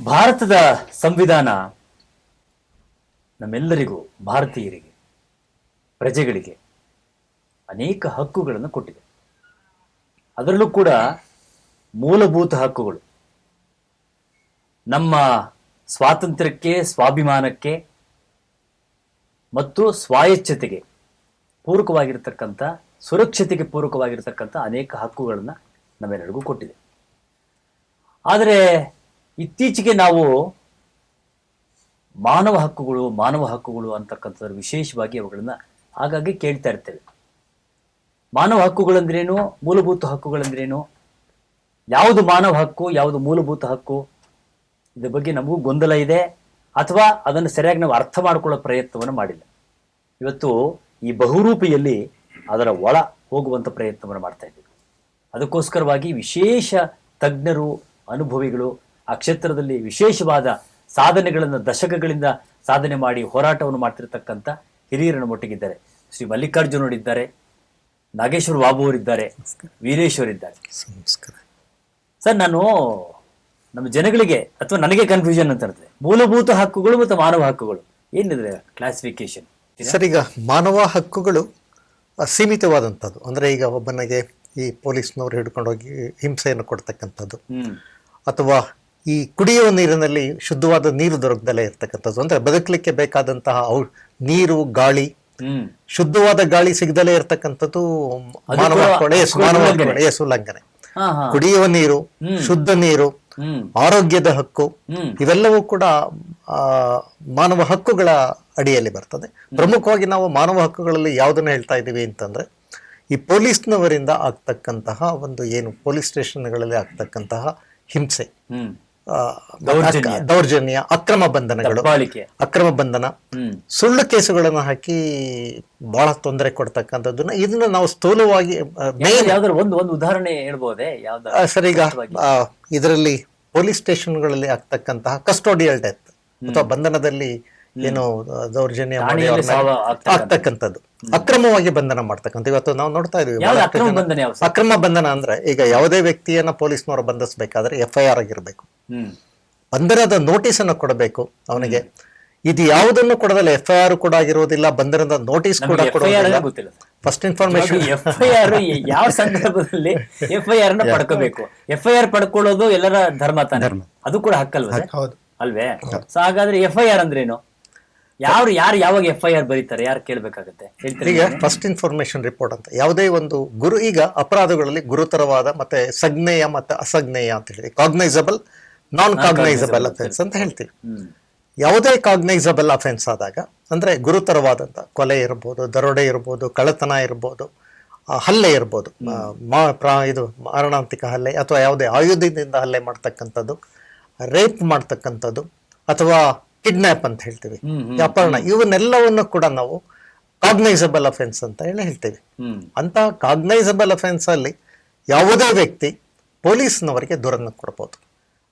ಭಾರತದ ಸಂವಿಧಾನ ನಮ್ಮೆಲ್ಲರಿಗೂ, ಭಾರತೀಯರಿಗೆ, ಪ್ರಜೆಗಳಿಗೆ ಅನೇಕ ಹಕ್ಕುಗಳನ್ನು ಕೊಟ್ಟಿದೆ. ಅದರಲ್ಲೂ ಕೂಡ ಮೂಲಭೂತ ಹಕ್ಕುಗಳು ನಮ್ಮ ಸ್ವಾತಂತ್ರ್ಯಕ್ಕೆ, ಸ್ವಾಭಿಮಾನಕ್ಕೆ ಮತ್ತು ಸ್ವಾಯಚ್ಛತೆಗೆ ಪೂರಕವಾಗಿರ್ತಕ್ಕಂಥ, ಸುರಕ್ಷತೆಗೆ ಪೂರಕವಾಗಿರ್ತಕ್ಕಂಥ ಅನೇಕ ಹಕ್ಕುಗಳನ್ನು ನಮ್ಮೆಲ್ಲರಿಗೂ ಕೊಟ್ಟಿದೆ. ಆದರೆ ಇತ್ತೀಚೆಗೆ ನಾವು ಮಾನವ ಹಕ್ಕುಗಳು ಅಂತಕ್ಕಂಥದ್ದು ವಿಶೇಷವಾಗಿ ಅವುಗಳನ್ನು ಆಗಾಗ್ಗೆ ಕೇಳ್ತಾ ಇರ್ತೇವೆ. ಮಾನವ ಹಕ್ಕುಗಳಂದ್ರೇನು, ಮೂಲಭೂತ ಹಕ್ಕುಗಳಂದ್ರೇನು, ಯಾವುದು ಮಾನವ ಹಕ್ಕು, ಯಾವುದು ಮೂಲಭೂತ ಹಕ್ಕು, ಇದ್ರ ಬಗ್ಗೆ ನಮಗೂ ಗೊಂದಲ ಇದೆ, ಅಥವಾ ಅದನ್ನು ಸರಿಯಾಗಿ ನಾವು ಅರ್ಥ ಮಾಡಿಕೊಳ್ಳೋ ಪ್ರಯತ್ನವನ್ನು ಮಾಡಿಲ್ಲ. ಇವತ್ತು ಈ ಬಹುರೂಪಿಯಲ್ಲಿ ಅದರ ಒಳ ಹೋಗುವಂಥ ಪ್ರಯತ್ನವನ್ನು ಮಾಡ್ತಾ ಇದ್ದೀವಿ. ಅದಕ್ಕೋಸ್ಕರವಾಗಿ ವಿಶೇಷ ತಜ್ಞರು, ಅನುಭವಿಗಳು, ಆ ಕ್ಷೇತ್ರದಲ್ಲಿ ವಿಶೇಷವಾದ ಸಾಧನೆಗಳನ್ನು ದಶಕಗಳಿಂದ ಸಾಧನೆ ಮಾಡಿ ಹೋರಾಟವನ್ನು ಮಾಡ್ತಿರ್ತಕ್ಕಂಥ ಹಿರಿಯರ ನಮ್ಮೊಟ್ಟಿಗಿದ್ದಾರೆ. ಶ್ರೀ ಮಲ್ಲಿಕಾರ್ಜುನವರಿದ್ದಾರೆ, ನಾಗೇಶ್ವರ ಬಾಬು ಅವರಿದ್ದಾರೆ, ವೀರೇಶ್ವರಿದ್ದಾರೆ. ಸರ್, ನಾನು ನಮ್ಮ ಜನಗಳಿಗೆ ಅಥವಾ ನನಗೆ ಕನ್ಫ್ಯೂಷನ್ ಅಂತ ಇರ್ತದೆ, ಮೂಲಭೂತ ಹಕ್ಕುಗಳು ಮತ್ತು ಮಾನವ ಹಕ್ಕುಗಳು ಏನಿದೆ ಕ್ಲಾಸಿಫಿಕೇಶನ್? ಸರ್, ಈಗ ಮಾನವ ಹಕ್ಕುಗಳು ಸೀಮಿತವಾದಂಥದ್ದು. ಅಂದರೆ ಈಗ ಒಬ್ಬನಿಗೆ ಈ ಪೊಲೀಸ್ನವರು ಹಿಡ್ಕೊಂಡೋಗಿ ಹಿಂಸೆಯನ್ನು ಕೊಡ್ತಕ್ಕಂಥದ್ದು, ಅಥವಾ ಈ ಕುಡಿಯುವ ನೀರಿನಲ್ಲಿ ಶುದ್ಧವಾದ ನೀರು ದೊರಕದಲ್ಲೇ ಇರ್ತಕ್ಕಂಥದ್ದು, ಅಂದ್ರೆ ಬದುಕಲಿಕ್ಕೆ ಬೇಕಾದಂತಹ ನೀರು, ಗಾಳಿ, ಶುದ್ಧವಾದ ಗಾಳಿ ಸಿಗದಲೇ ಇರ್ತಕ್ಕಂಥದ್ದು ಮಾನವ ಹಕ್ಕುಗಳ ಉಲ್ಲಂಘನೆ. ಕುಡಿಯುವ ನೀರು, ಶುದ್ಧ ನೀರು, ಆರೋಗ್ಯದ ಹಕ್ಕು, ಇವೆಲ್ಲವೂ ಕೂಡ ಮಾನವ ಹಕ್ಕುಗಳ ಅಡಿಯಲ್ಲಿ ಬರ್ತದೆ. ಪ್ರಮುಖವಾಗಿ ನಾವು ಮಾನವ ಹಕ್ಕುಗಳಲ್ಲಿ ಯಾವುದನ್ನ ಹೇಳ್ತಾ ಇದ್ದೀವಿ ಅಂತಂದ್ರೆ, ಈ ಪೊಲೀಸ್ನವರಿಂದ ಆಗ್ತಕ್ಕಂತಹ ಒಂದು ಏನು ಪೊಲೀಸ್ ಸ್ಟೇಷನ್ಗಳಲ್ಲಿ ಆಗ್ತಕ್ಕಂತಹ ಹಿಂಸೆ, ದೌರ್ಜನ್ಯ, ಅಕ್ರಮ ಬಂಧನ, ಸುಳ್ಳು ಕೇಸುಗಳನ್ನು ಹಾಕಿ ಬಹಳ ತೊಂದರೆ ಕೊಡ್ತಕ್ಕಂಥದ್ದನ್ನ, ಇದನ್ನ ನಾವು ಸ್ಥೂಲವಾಗಿ ಒಂದು ಉದಾಹರಣೆ ಹೇಳ್ಬೋದೇ? ಸರ್, ಈಗ ಇದರಲ್ಲಿ ಪೊಲೀಸ್ ಸ್ಟೇಷನ್ಗಳಲ್ಲಿ ಆಗ್ತಕ್ಕಂತಹ ಕಸ್ಟೋಡಿಯಲ್ ಡೆತ್ ಅಥವಾ ಬಂಧನದಲ್ಲಿ ಏನು ದೌರ್ಜನ್ಯ ಆಗ್ತಕ್ಕಂಥದ್ದು, ಅಕ್ರಮವಾಗಿ ಬಂಧನ ಮಾಡ್ತಕ್ಕಂಥ. ಇವತ್ತು ನಾವು ನೋಡ್ತಾ ಇದೀವಿ ಅಕ್ರಮ ಬಂಧನ ಅಂದ್ರೆ, ಈಗ ಯಾವುದೇ ವ್ಯಕ್ತಿಯನ್ನ ಪೊಲೀಸ್ನವರು ಬಂಧಿಸಬೇಕಾದ್ರೆ FIR ಆಗಿರ್ಬೇಕು, ಬಂಧನದ ನೋಟಿಸ್ ಅನ್ನು ಕೊಡಬೇಕು ಅವನಿಗೆ. ಇದು ಯಾವುದನ್ನು ಕೊಡದಲ್ಲ, FIR ಕೂಡ ಆಗಿರೋದಿಲ್ಲ, ಬಂಧನದ ನೋಟಿಸ್ ಕೂಡ ಕೊಡೋದಿಲ್ಲ. ಫಸ್ಟ್ ಇನ್ಫಾರ್ಮೇಶನ್ ಯಾವ ಸಂದರ್ಭದಲ್ಲಿ FIR ನ ಪಡ್ಕೋಬೇಕು? FIR ಪಡ್ಕೊಳ್ಳೋದು ಎಲ್ಲರ ಧರ್ಮ ತಾನೆ, ಅದು ಕೂಡ ಹಕ್ಕಲ್ವ ಅಲ್ವೇ? ಸೊ ಹಾಗಾದ್ರೆ FIR ಅಂದ್ರೇನು? ಯಾರು ಯಾವಾಗ FIR ಬರೀತಾರೆ, ಯಾರು ಕೇಳ್ಬೇಕಾಗತ್ತೆ? ಈಗ ಫಸ್ಟ್ ಇನ್ಫಾರ್ಮೇಶನ್ ರಿಪೋರ್ಟ್ ಅಂತ ಯಾವುದೇ ಒಂದು ಈಗ ಅಪರಾಧಗಳಲ್ಲಿ ಗುರುತರವಾದ ಮತ್ತೆ ಸಜ್ಞೇಯ ಮತ್ತೆ ಅಸಜ್ಞೇಯ ಅಂತ ಹೇಳಿ, ಕಾಗ್ನೈಸಬಲ್, ನಾನ್ ಕಾಗ್ನೈಸಬಲ್ ಅಫೆನ್ಸ್ ಅಂತ ಹೇಳ್ತೀವಿ. ಯಾವುದೇ ಕಾಗ್ನೈಸಬಲ್ ಅಫೆನ್ಸ್ ಆದಾಗ, ಅಂದ್ರೆ ಗುರುತರವಾದಂತ ಕೊಲೆ ಇರ್ಬೋದು, ದರೋಡೆ ಇರ್ಬೋದು, ಕಳ್ಳತನ ಇರ್ಬೋದು, ಹಲ್ಲೆ ಇರ್ಬೋದು, ಇದು ಮಾರಣಾಂತಿಕ ಹಲ್ಲೆ, ಅಥವಾ ಯಾವುದೇ ಆಯುಧದಿಂದ ಹಲ್ಲೆ ಮಾಡ್ತಕ್ಕಂಥದ್ದು, ರೇಪ್ ಮಾಡ್ತಕ್ಕಂಥದ್ದು, ಅಥವಾ ಕಿಡ್ನಾಪ್ ಅಂತ ಹೇಳ್ತೀವಿ, ಅಪಹರಣ, ಇವನ್ನೆಲ್ಲವನ್ನು ಕೂಡ ನಾವು ಕಾಗ್ನೈಸಬಲ್ ಅಫೆನ್ಸ್ ಅಂತ ಹೇಳ್ತೀವಿ. ಅಂತ ಕಾಗ್ನೈಸಬಲ್ ಅಫೆನ್ಸ್ ಅಲ್ಲಿ ಯಾವುದೇ ವ್ಯಕ್ತಿ ಪೊಲೀಸ್ನವರಿಗೆ ದೂರನ್ನು ಕೊಡಬಹುದು.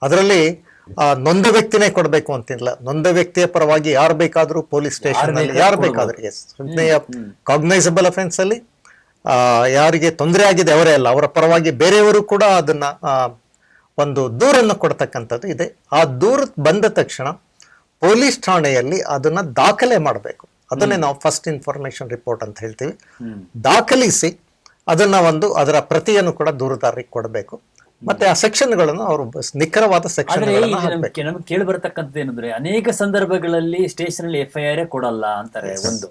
ಅದರಲ್ಲಿ ನೊಂದ ವ್ಯಕ್ತಿನೇ ಕೊಡಬೇಕು ಅಂತಿಲ್ಲ, ನೊಂದ ವ್ಯಕ್ತಿಯ ಪರವಾಗಿ ಯಾರು ಬೇಕಾದ್ರೂ ಪೊಲೀಸ್ ಸ್ಟೇಷನ್ ಅಲ್ಲಿ ಯಾರು ಬೇಕಾದ್ರೂ, ಕಾಗ್ನೈಸಬಲ್ ಅಫೆನ್ಸ್ ಅಲ್ಲಿ ಯಾರಿಗೆ ತೊಂದರೆ ಆಗಿದೆ ಅವರೇ ಅಲ್ಲ, ಅವರ ಪರವಾಗಿ ಬೇರೆಯವರು ಕೂಡ ಅದನ್ನ ಒಂದು ದೂರನ್ನು ಕೊಡ್ತಕ್ಕಂಥದ್ದು ಇದೆ. ಆ ದೂರ ಬಂದ ತಕ್ಷಣ ಪೊಲೀಸ್ ಠಾಣೆಯಲ್ಲಿ ಅದನ್ನ ದಾಖಲೆ ಮಾಡಬೇಕು. ಅದನ್ನೇ ನಾವು ಫಸ್ಟ್ ಇನ್ಫಾರ್ಮೇಶನ್ ರಿಪೋರ್ಟ್ ಅಂತ ಹೇಳ್ತೀವಿ. ದಾಖಲಿಸಿ ಅದನ್ನ ಅದರ ಪ್ರತಿಯನ್ನು ಕೂಡ ದೂರುದಾರರಿಗೆ ಕೊಡಬೇಕು. ಮತ್ತೆ ಆ ಸೆಕ್ಷನ್ಗಳನ್ನು ಅವರು ನಿಖರವಾದ ಸೆಕ್ಷನ್ ನಮ್ಗೆ ಕೇಳಿ ಬರತಕ್ಕಂಥದ್ದು ಏನಂದ್ರೆ, ಅನೇಕ ಸಂದರ್ಭಗಳಲ್ಲಿ ಸ್ಟೇಷನ್ ಅಲ್ಲಿ FIR ಕೊಡಲ್ಲ ಅಂತಾರೆ. ಒಂದು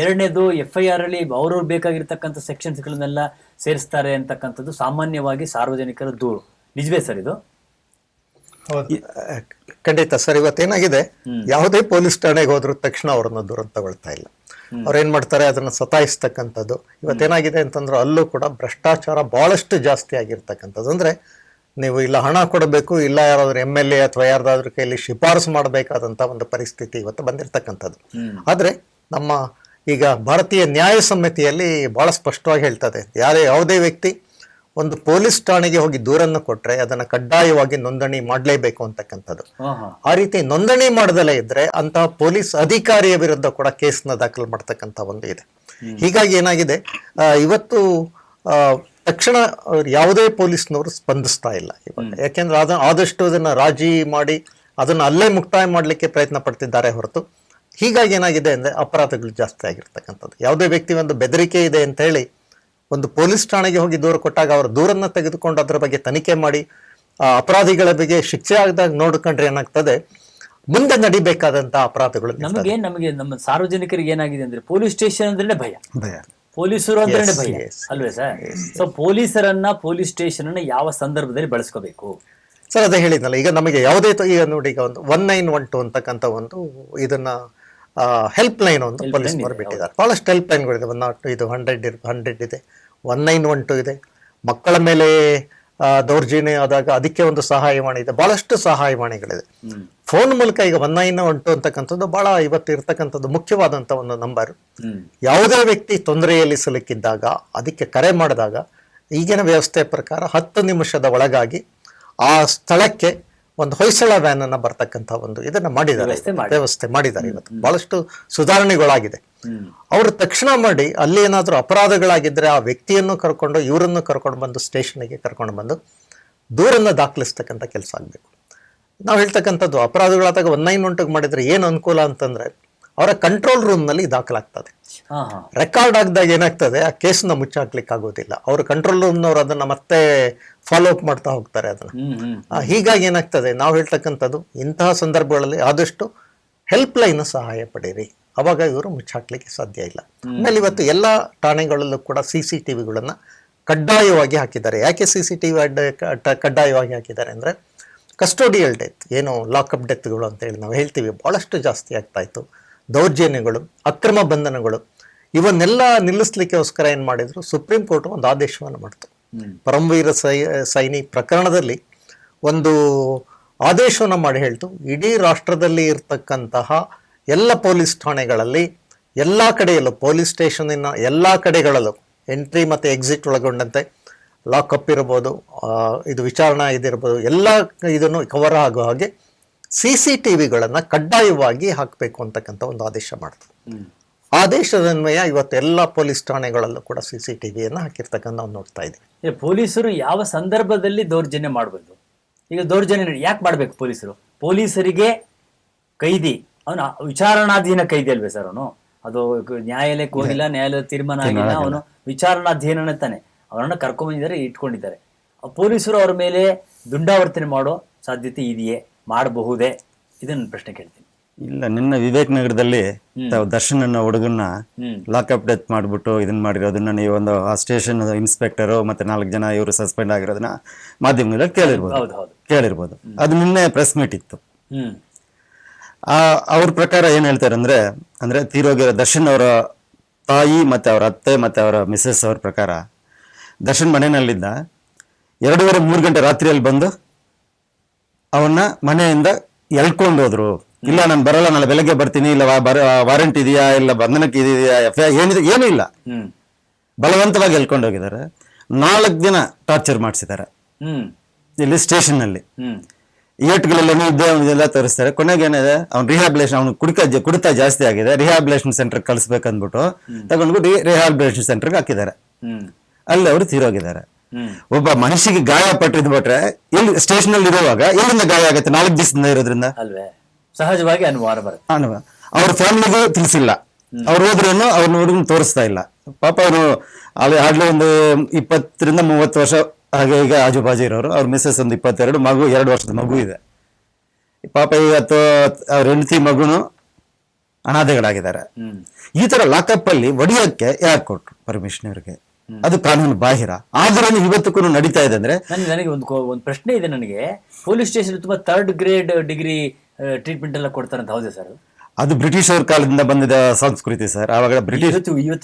ಎರಡನೇದು, FIR ಅಲ್ಲಿ ಅವ್ರವ್ರು ಬೇಕಾಗಿರ್ತಕ್ಕಂಥ ಸೆಕ್ಷನ್ಸ್ ಗಳನ್ನೆಲ್ಲ ಸೇರಿಸ್ತಾರೆ ಅಂತಕ್ಕಂಥದ್ದು ಸಾಮಾನ್ಯವಾಗಿ ಸಾರ್ವಜನಿಕರ ದೂರು. ನಿಜವೇ ಸರ್ ಇದು? ಖಂಡಿತ ಸರ್. ಇವತ್ತೇನಾಗಿದೆ, ಯಾವುದೇ ಪೊಲೀಸ್ ಠಾಣೆಗೆ ಹೋದ್ರೂ ತಕ್ಷಣ ಅವ್ರನ್ನ ದೂರ ತಗೊಳ್ತಾ ಇಲ್ಲ. ಅವ್ರು ಏನ್ ಮಾಡ್ತಾರೆ ಅದನ್ನ ಸತಾಯಿಸ್ತಕ್ಕಂಥದ್ದು. ಇವತ್ತೇನಾಗಿದೆ ಅಂತಂದ್ರೆ ಅಲ್ಲೂ ಕೂಡ ಭ್ರಷ್ಟಾಚಾರ ಬಹಳಷ್ಟು ಜಾಸ್ತಿ ಆಗಿರ್ತಕ್ಕಂಥದ್ದು. ಅಂದ್ರೆ ನೀವು ಇಲ್ಲ ಹಣ ಕೊಡಬೇಕು, ಇಲ್ಲ ಯಾರಾದ್ರೂ MLA ಅಥವಾ ಯಾರ್ದಾದ್ರೂ ಕೈಯಲ್ಲಿ ಶಿಫಾರಸು ಮಾಡಬೇಕಾದಂತ ಒಂದು ಪರಿಸ್ಥಿತಿ ಇವತ್ತು ಬಂದಿರತಕ್ಕಂಥದ್ದು. ಆದ್ರೆ ನಮ್ಮ ಈಗ ಭಾರತೀಯ ನ್ಯಾಯ ಸಮಿತಿಯಲ್ಲಿ ಬಹಳ ಸ್ಪಷ್ಟವಾಗಿ ಹೇಳ್ತದೆ, ಯಾವುದೇ ವ್ಯಕ್ತಿ ಒಂದು ಪೊಲೀಸ್ ಠಾಣೆಗೆ ಹೋಗಿ ದೂರನ್ನು ಕೊಟ್ರೆ ಅದನ್ನ ಕಡ್ಡಾಯವಾಗಿ ನೋಂದಣಿ ಮಾಡಲೇಬೇಕು ಅಂತಕ್ಕಂಥದ್ದು. ಆ ರೀತಿ ನೋಂದಣಿ ಮಾಡದಲೇ ಇದ್ರೆ ಅಂತಹ ಪೊಲೀಸ್ ಅಧಿಕಾರಿಯ ವಿರುದ್ಧ ಕೂಡ ಕೇಸ್ನ ದಾಖಲು ಮಾಡ್ತಕ್ಕಂಥ ಒಂದು ಇದೆ. ಹೀಗಾಗಿ ಏನಾಗಿದೆ, ಇವತ್ತು ತಕ್ಷಣ ಯಾವುದೇ ಪೊಲೀಸ್ನವರು ಸ್ಪಂದಿಸ್ತಾ ಇಲ್ಲ ಇವಾಗ. ಯಾಕೆಂದ್ರೆ ಆದಷ್ಟು ಅದನ್ನ ರಾಜಿ ಮಾಡಿ ಅದನ್ನ ಅಲ್ಲೇ ಮುಕ್ತಾಯ ಮಾಡ್ಲಿಕ್ಕೆ ಪ್ರಯತ್ನ ಪಡ್ತಿದ್ದಾರೆ ಹೊರತು, ಹೀಗಾಗಿ ಏನಾಗಿದೆ ಅಂದ್ರೆ ಅಪರಾಧಗಳು ಜಾಸ್ತಿ ಆಗಿರ್ತಕ್ಕಂಥದ್ದು. ಯಾವುದೇ ವ್ಯಕ್ತಿ ಒಂದು ಬೆದರಿಕೆ ಇದೆ ಅಂತ ಹೇಳಿ ಒಂದು ಪೊಲೀಸ್ ಠಾಣೆಗೆ ಹೋಗಿ ದೂರು ಕೊಟ್ಟಾಗ ಅವರ ದೂರನ್ನ ತೆಗೆದುಕೊಂಡು ಅದರ ಬಗ್ಗೆ ತನಿಖೆ ಮಾಡಿ ಅಪರಾಧಿಗಳ ಬಗ್ಗೆ ಶಿಕ್ಷೆ ಆಗದಾಗ ನೋಡ್ಕೊಂಡ್ರೆ ಏನಾಗ್ತದೆ, ಮುಂದೆ ನಡಿಬೇಕಾದಂತ ಅಪರಾಧಗಳು ನಮಗೆ ನಮ್ಮ ಸಾರ್ವಜನಿಕರಿಗೆ ಏನಾಗಿದೆ ಅಂದ್ರೆ ಪೊಲೀಸ್ ಸ್ಟೇಷನ್ ಅಂದ್ರೆ ಭಯ, ಪೊಲೀಸರು ಅಂದ್ರೆ ಭಯ ಅಲ್ವೇ ಸರ್? ಸೊ ಪೊಲೀಸರನ್ನ, ಪೊಲೀಸ್ ಸ್ಟೇಷನ್ ಅನ್ನ ಯಾವ ಸಂದರ್ಭದಲ್ಲಿ ಬಳಸ್ಕೋಬೇಕು ಸರ್? ಅದೇ ಹೇಳಿದ್ನಲ್ಲ, ಈಗ ನಮಗೆ ಯಾವುದೇ ಈಗ ನೋಡಿ, ಈಗ ಒಂದು 1912 ಅಂತಕ್ಕಂಥ ಒಂದು ಇದನ್ನ ಹೆಲ್ಪ್ ಲೈನ್ ಒಂದು ಪೊಲೀಸ್ನವರು ಬಿಟ್ಟಿದ್ದಾರೆ. ಬಹಳಷ್ಟು ಹೆಲ್ಪ್ ಲೈನ್ಗಳಿದೆ. 102 ಇದು 100 ಇದೆ, 1912 ಇದೆ. ಮಕ್ಕಳ ಮೇಲೆ ದೌರ್ಜನ್ಯ ಆದಾಗ ಅದಕ್ಕೆ ಒಂದು ಸಹಾಯವಾಣಿ ಇದೆ, ಬಹಳಷ್ಟು ಸಹಾಯವಾಣಿಗಳಿದೆ. ಫೋನ್ ಮೂಲಕ ಈಗ 1912 ಅಂತಕ್ಕಂಥದ್ದು ಬಹಳ ಇವತ್ತು ಇರ್ತಕ್ಕಂಥದ್ದು ಮುಖ್ಯವಾದಂತ ಒಂದು ನಂಬರ್. ಯಾವುದೇ ವ್ಯಕ್ತಿ ತೊಂದರೆಯಲ್ಲಿ ಸಿಲುಕಿದ್ದಾಗ ಅದಕ್ಕೆ ಕರೆ ಮಾಡಿದಾಗ ಈಗಿನ ವ್ಯವಸ್ಥೆಯ ಪ್ರಕಾರ 10 ನಿಮಿಷದ ಒಳಗಾಗಿ ಆ ಸ್ಥಳಕ್ಕೆ ಒಂದು ಹೊಯ್ಸಳ ವ್ಯಾನ್ ಅನ್ನ ಬರ್ತಕ್ಕಂಥ ಒಂದು ಇದನ್ನ ಮಾಡಿದ್ದಾರೆ, ವ್ಯವಸ್ಥೆ ಮಾಡಿದ್ದಾರೆ. ಇವತ್ತು ಬಹಳಷ್ಟು ಸುಧಾರಣೆಗಳಾಗಿದೆ. ಅವರು ತಕ್ಷಣ ಮಾಡಿ ಅಲ್ಲಿ ಏನಾದ್ರೂ ಅಪರಾಧಗಳಾಗಿದ್ರೆ ಆ ವ್ಯಕ್ತಿಯನ್ನು ಕರ್ಕೊಂಡು ಇವರನ್ನು ಕರ್ಕೊಂಡು ಬಂದು ಸ್ಟೇಷನ್ಗೆ ಕರ್ಕೊಂಡು ಬಂದು ದೂರನ್ನ ದಾಖಲಿಸ್ತಕ್ಕಂಥ ಕೆಲಸ ಆಗ್ಬೇಕು. ನಾವು ಹೇಳ್ತಕ್ಕಂಥದ್ದು ಅಪರಾಧಗಳಾದಾಗ 1912 ಮಾಡಿದ್ರೆ ಏನು ಅನುಕೂಲ ಅಂತಂದ್ರೆ ಅವರ ಕಂಟ್ರೋಲ್ ರೂಮ್ ನಲ್ಲಿ ದಾಖಲಾಗ್ತದೆ. ರೆಕಾರ್ಡ್ ಆಗದಾಗ ಏನಾಗ್ತದೆ, ಆ ಕೇಸ್ನ ಮುಚ್ಚಾಕ್ಲಿಕ್ಕೆ ಆಗೋದಿಲ್ಲ. ಅವರು ಕಂಟ್ರೋಲ್ ರೂಮ್ನವ್ರು ಅದನ್ನ ಮತ್ತೆ ಫಾಲೋ ಅಪ್ ಮಾಡ್ತಾ ಹೋಗ್ತಾರೆ ಅದನ್ನ. ಹೀಗಾಗಿ ಏನಾಗ್ತದೆ, ನಾವು ಹೇಳ್ತಕ್ಕಂಥದ್ದು ಇಂತಹ ಸಂದರ್ಭಗಳಲ್ಲಿ ಆದಷ್ಟು ಹೆಲ್ಪ್ ಲೈನ್ ಸಹಾಯ ಪಡೀರಿ, ಅವಾಗ ಇವರು ಮುಚ್ಚಾಕ್ಲಿಕ್ಕೆ ಸಾಧ್ಯ ಇಲ್ಲ. ಆಮೇಲೆ ಇವತ್ತು ಎಲ್ಲ ಠಾಣೆಗಳಲ್ಲೂ ಕೂಡ CCTVಗಳನ್ನ ಕಡ್ಡಾಯವಾಗಿ ಹಾಕಿದ್ದಾರೆ. ಯಾಕೆ CCTV ಕಡ್ಡಾಯವಾಗಿ ಹಾಕಿದ್ದಾರೆ ಅಂದ್ರೆ, ಕಸ್ಟೋಡಿಯಲ್ ಡೆತ್, ಏನು ಲಾಕಪ್ ಡೆತ್ಗಳು ಅಂತ ಹೇಳಿ ನಾವು ಹೇಳ್ತೀವಿ, ಬಹಳಷ್ಟು ಜಾಸ್ತಿ ಆಗ್ತಾ ಇತ್ತು. ದೌರ್ಜನ್ಯಗಳು, ಅಕ್ರಮ ಬಂಧನಗಳು, ಇವನ್ನೆಲ್ಲ ನಿಲ್ಲಿಸ್ಲಿಕ್ಕೋಸ್ಕರ ಏನ್ ಮಾಡಿದ್ರು, ಸುಪ್ರೀಂ ಕೋರ್ಟ್ ಒಂದು ಆದೇಶವನ್ನು ಮಾಡ್ತು. ಪರಮವೀರ ಸೈನಿ ಪ್ರಕರಣದಲ್ಲಿ ಒಂದು ಆದೇಶವನ್ನು ಮಾಡಿ ಹೇಳ್ತು, ಇಡೀ ರಾಷ್ಟ್ರದಲ್ಲಿ ಇರ್ತಕ್ಕಂತಹ ಎಲ್ಲ ಪೊಲೀಸ್ ಠಾಣೆಗಳಲ್ಲಿ ಎಲ್ಲಾ ಕಡೆಯಲ್ಲೂ, ಪೊಲೀಸ್ ಸ್ಟೇಷನಿನ ಎಲ್ಲಾ ಕಡೆಗಳಲ್ಲೂ ಎಂಟ್ರಿ ಮತ್ತೆ ಎಕ್ಸಿಟ್ ಒಳಗೊಂಡಂತೆ ಲಾಕಪ್ ಇರ್ಬೋದು, ಇದು ವಿಚಾರಣಾ ಇದಿರ್ಬೋದು, ಎಲ್ಲ ಇದನ್ನು ಕವರ್ ಆಗೋ ಹಾಗೆ CCTVಗಳನ್ನ ಕಡ್ಡಾಯವಾಗಿ ಹಾಕಬೇಕು ಅಂತಕ್ಕಂಥ ಒಂದು ಆದೇಶ ಮಾಡ್ತು. ಆದೇಶದನ್ವಯ ಇವತ್ತು ಎಲ್ಲ ಪೊಲೀಸ್ ಠಾಣೆಗಳಲ್ಲೂ ಕೂಡ CCTVಯನ್ನು ಹಾಕಿರ್ತಕ್ಕಂಥ ನಾವು ನೋಡ್ತಾ ಇದ್ದೀವಿ. ಪೊಲೀಸರು ಯಾವ ಸಂದರ್ಭದಲ್ಲಿ ದೌರ್ಜನ್ಯ ಮಾಡಬಹುದು? ಈಗ ದೌರ್ಜನ್ಯ ಯಾಕೆ ಮಾಡ್ಬೇಕು ಪೊಲೀಸರು? ಪೊಲೀಸರಿಗೆ ಕೈದಿ ಅವನು ವಿಚಾರಣಾಧೀನ ಕೈದಿ ಅಲ್ವೇ ಸರ್? ಅವನು ಅದು ನ್ಯಾಯಾಲಯಕ್ಕೆ ಹೋಗಿಲ್ಲ, ನ್ಯಾಯಾಲಯದ ತೀರ್ಮಾನ ಆಗಿಲ್ಲ, ಅವನು ವಿಚಾರಣಾಧೀನ ತಾನೆ, ಅವರನ್ನ ಕರ್ಕೊಂಡ್ಬಂದಿದ್ದಾರೆ, ಇಟ್ಕೊಂಡಿದ್ದಾರೆ. ಪೊಲೀಸರು ಅವ್ರ ಮೇಲೆ ದುಂಡಾವರ್ತನೆ ಮಾಡೋ ಸಾಧ್ಯತೆ ಇದೆಯೇ, ಮಾಡಬಹುದೇ? ಇದನ್ನ ಪ್ರಶ್ನೆ ಕೇಳ್ತೀನಿ. ಇಲ್ಲ, ನಿನ್ನ ವಿವೇಕ್ ನಗರದಲ್ಲಿ ದರ್ಶನ್ ಅನ್ನೋ ಹುಡುಗನ್ನ ಲಾಕಪ್ ಡೆತ್ ಮಾಡ್ಬಿಟ್ಟು ಇದನ್ನ ಮಾಡಿರೋದನ್ನ ನೀವು ಒಂದು ಆ ಸ್ಟೇಷನ್ ಇನ್ಸ್ಪೆಕ್ಟರು ಮತ್ತೆ 4 ಜನ ಇವರು ಸಸ್ಪೆಂಡ್ ಆಗಿರೋದನ್ನ ಮಾಧ್ಯಮಗಳಲ್ಲಿ ಕೇಳಿರ್ಬೋದು. ಅದು ನಿನ್ನೆ ಪ್ರೆಸ್ ಮೀಟ್ ಇತ್ತು. ಅವ್ರ ಪ್ರಕಾರ ಏನ್ ಹೇಳ್ತಾರೆ ಅಂದ್ರೆ ತೀರೋಗಿರೋ ದರ್ಶನ್ ಅವರ ತಾಯಿ ಮತ್ತೆ ಅವರ ಅತ್ತೆ ಮತ್ತೆ ಅವರ ಮಿಸಸ್ ಅವ್ರ ಪ್ರಕಾರ ದರ್ಶನ್ ಮನೆಯಲ್ಲಿದ್ದ 2:30-3 ಗಂಟೆ ರಾತ್ರಿಯಲ್ಲಿ ಬಂದು ಅವನ್ನ ಮನೆಯಿಂದ ಎಳ್ಕೊಂಡು ಹೋದ್ರು. ಇಲ್ಲ ನಾನು ಬರಲ್ಲ, ನಾಳೆ ಬೆಳಗ್ಗೆ ಬರ್ತೀನಿ, ಇಲ್ಲ ವಾರಂಟ್ ಇದೆಯಾ, ಇಲ್ಲ ಬಂಧನಕ್ಕೆ ಇದೆಯಾ, FIR ಏನಿದೆ, ಏನೂ ಇಲ್ಲ, ಬಲವಂತವಾಗಿ ಎಳ್ಕೊಂಡು ಹೋಗಿದ್ದಾರೆ. 4 ದಿನ ಟಾರ್ಚರ್ ಮಾಡಿಸಿದ್ದಾರೆ ಇಲ್ಲಿ ಸ್ಟೇಷನ್ ನಲ್ಲಿ. ಏಟ್ಗಳೆಲ್ಲ ಇದೆಲ್ಲ ತೋರಿಸ್ತಾರೆ. ಕೊನೆಗೆ ಏನಿದೆ, ಅವ್ನು ರಿಹ್ಯಾಬಿಲೇಷನ್, ಅವ್ನು ಕುಡಿತ ಜಾಸ್ತಿ ಆಗಿದೆ, ರಿಹ್ಯಾಬಿಲೇಷನ್ ಸೆಂಟರ್ ಕಳಿಸ್ಬೇಕಂದ್ಬಿಟ್ಟು ತಗೊಂಡ್ಬಿಟ್ಟು ರಿಹ್ಯಾಬಿಲೇಷನ್ ಸೆಂಟರ್ಗೆ ಹಾಕಿದ್ದಾರೆ. ಅಲ್ಲಿ ಅವರು ತೀರೋಗಿದ್ದಾರೆ. ಒಬ್ಬ ಮನುಷ್ಯಗೆ ಗಾಯ ಪಟ್ಟಿದ್ ಬಿಟ್ರೆ ಎಲ್ಲಿ ಸ್ಟೇಷನ್ ಅಲ್ಲಿ ಇರುವಾಗ ಎಲ್ಲಿಂದ ಗಾಯ ಆಗುತ್ತೆ? 4 ದಿವಸದಿಂದ ಇರೋದ್ರಿಂದ ಅಲ್ವೇ ಸಹಜವಾಗಿ ಅನುಮಾನ ಬರುತ್ತೆ. ಅವ್ರ ಫ್ಯಾಮಿಲಿಗೂ ತಿಳಿಸಿಲ್ಲ, ಅವ್ರು ಹೋದ್ರೇನು ಅವ್ರನ್ನ ಹುಡುಗನ ತೋರಿಸ್ತಾ ಇಲ್ಲ. ಪಾಪ ಅವರು ಆಗ್ಲೇ ಒಂದು 20-30 ವರ್ಷ ಹಾಗೆ ಈಗ ಆಜುಬಾಜು ಇರೋರು. ಅವ್ರ ಮಿಸ್ಸಸ್ ಒಂದು 22, ಮಗು 2 ವರ್ಷದ ಮಗು ಇದೆ. ಪಾಪ ಇವತ್ತು ಅವ್ರ ಹೆಂಡತಿ ಮಗುನು ಅನಾಥೆಗಳಾಗಿದ್ದಾರೆ. ಈ ತರ ಲಾಕಪ್ ಅಲ್ಲಿ ಒಡೆಯಕ್ಕೆ ಯಾರು ಕೊಟ್ರು ಪರ್ಮಿಷನ್ ಅವ್ರಿಗೆ? ಅದು ಕಾನೂನು ಬಾಹಿರ. ಆದ್ರೂ ಇವತ್ತಕ್ಕೂ ನಡೀತಾ ಇದೆ ಅಂದ್ರೆ ನನಗೆ ಒಂದು ಪ್ರಶ್ನೆ ಇದೆ. ನನಗೆ ಪೊಲೀಸ್ ಸ್ಟೇಷನ್ ತುಂಬಾ 3rd ಗ್ರೇಡ್ ಡಿಗ್ರಿ ಟ್ರೀಟ್ಮೆಂಟ್ ಎಲ್ಲ ಕೊಡ್ತಾರಂತ, ಹೌದೇ ಸರ್? ಅದು ಬ್ರಿಟಿಷ್ ಅವ್ರ ಕಾಲದಿಂದ ಬಂದಿದ್ದ ಸಂಸ್ಕೃತಿ ಸರ್. ಆವಾಗ ಬ್ರಿಟಿಷ್